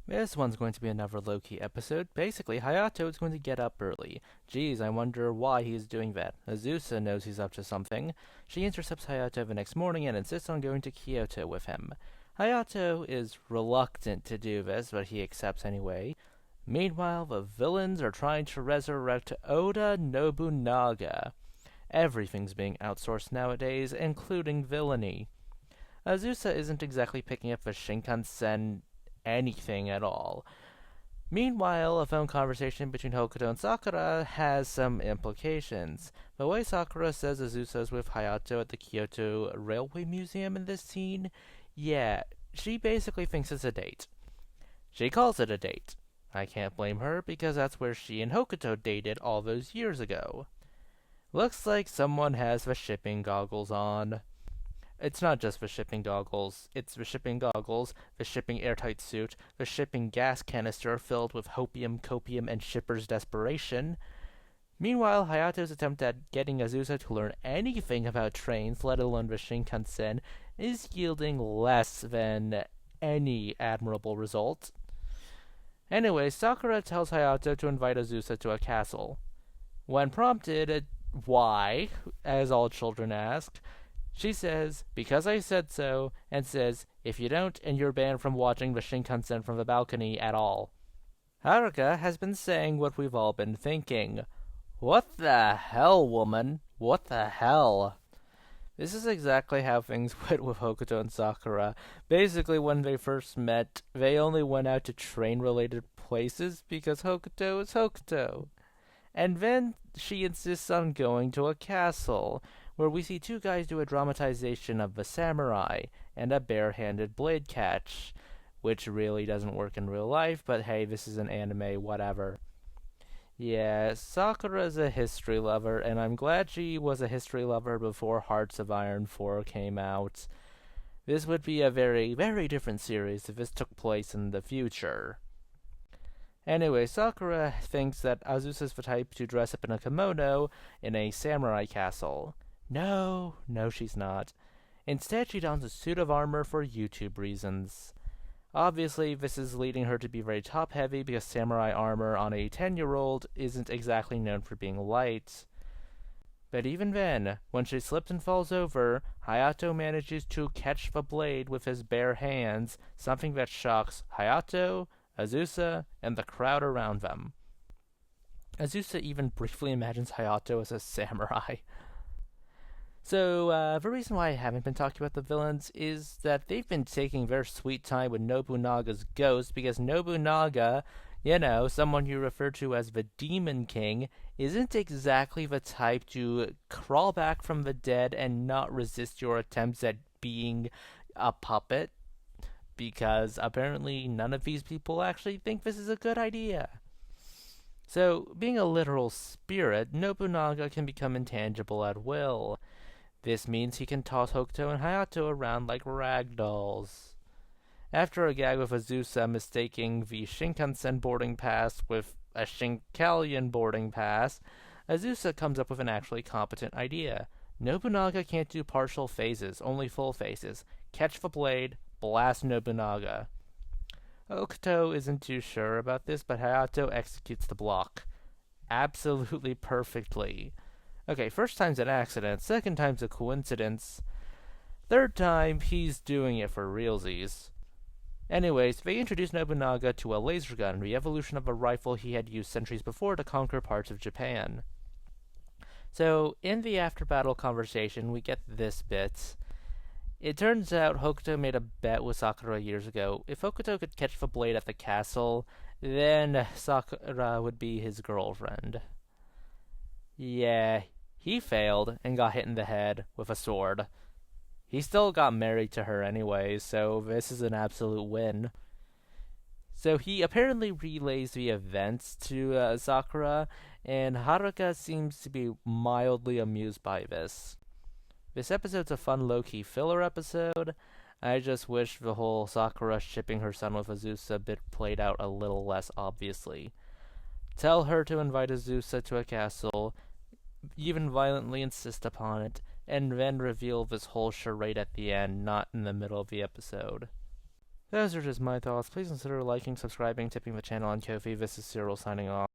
This one's going to be another low-key episode. Basically, Hayato is going to get up early. Geez, I wonder why he's doing that. Azusa knows he's up to something. She intercepts Hayato the next morning and insists on going to Kyoto with him. Hayato is reluctant to do this, but he accepts anyway. Meanwhile, the villains are trying to resurrect Oda Nobunaga. Everything's being outsourced nowadays, including villainy. Azusa isn't exactly picking up the Shinkansen anything at all. Meanwhile, a phone conversation between Hokuto and Sakura has some implications. The way Sakura says Azusa is with Hayato at the Kyoto Railway Museum in this scene, yeah, she basically thinks it's a date. She calls it a date. I can't blame her because that's where she and Hokuto dated all those years ago. Looks like someone has the shipping goggles on. It's not just the shipping goggles, it's the shipping goggles, the shipping airtight suit, the shipping gas canister filled with hopium, copium, and shipper's desperation. Meanwhile, Hayato's attempt at getting Azusa to learn anything about trains, let alone the Shinkansen, is yielding less than any admirable result. Anyway, Sakura tells Hayato to invite Azusa to a castle. When prompted, why, as all children ask, she says, because I said so, and says, if you don't, and you're banned from watching the Shinkansen from the balcony at all. Haruka has been saying what we've all been thinking. What the hell, woman? What the hell? This is exactly how things went with Hokuto and Sakura. Basically, when they first met, they only went out to train-related places because Hokuto is Hokuto. And then she insists on going to a castle, where we see two guys do a dramatization of the samurai and a bare-handed blade catch, which really doesn't work in real life, but hey, this is an anime, whatever. Yeah, Sakura's a history lover, and I'm glad she was a history lover before Hearts of Iron 4 came out. This would be a very, very different series if this took place in the future. Anyway, Sakura thinks that Azusa's the type to dress up in a kimono in a samurai castle. No, she's not. Instead, she dons a suit of armor for YouTube reasons. Obviously, this is leading her to be very top-heavy because samurai armor on a 10-year-old isn't exactly known for being light. But even then, when she slips and falls over, Hayato manages to catch the blade with his bare hands, something that shocks Hayato, Azusa, and the crowd around them. Azusa even briefly imagines Hayato as a samurai. So, the reason why I haven't been talking about the villains is that they've been taking their sweet time with Nobunaga's ghost because Nobunaga, someone you refer to as the Demon King, isn't exactly the type to crawl back from the dead and not resist your attempts at being a puppet, because apparently none of these people actually think this is a good idea. So, being a literal spirit, Nobunaga can become intangible at will. This means he can toss Hokuto and Hayato around like rag dolls. After a gag with Azusa mistaking the Shinkansen boarding pass with a Shinkalion boarding pass, Azusa comes up with an actually competent idea. Nobunaga can't do partial phases, only full phases. Catch the blade, blast Nobunaga. Hokuto isn't too sure about this, but Hayato executes the block. Absolutely perfectly. Okay, first time's an accident, second time's a coincidence. Third time, he's doing it for realsies. Anyways, they introduced Nobunaga to a laser gun, the evolution of a rifle he had used centuries before to conquer parts of Japan. So, in the after-battle conversation, we get this bit. It turns out Hokuto made a bet with Sakura years ago. If Hokuto could catch the blade at the castle, then Sakura would be his girlfriend. Yeah, he failed and got hit in the head with a sword. He still got married to her anyway, so this is an absolute win. So he apparently relays the events to Sakura, and Haruka seems to be mildly amused by this. This episode's a fun low-key filler episode. I just wish the whole Sakura shipping her son with Azusa bit played out a little less obviously. Tell her to invite Azusa to a castle, even violently insist upon it, and then reveal this whole charade at the end, not in the middle of the episode. Those are just my thoughts. Please consider liking, subscribing, tipping the channel on Ko-fi. This is Cyril signing off.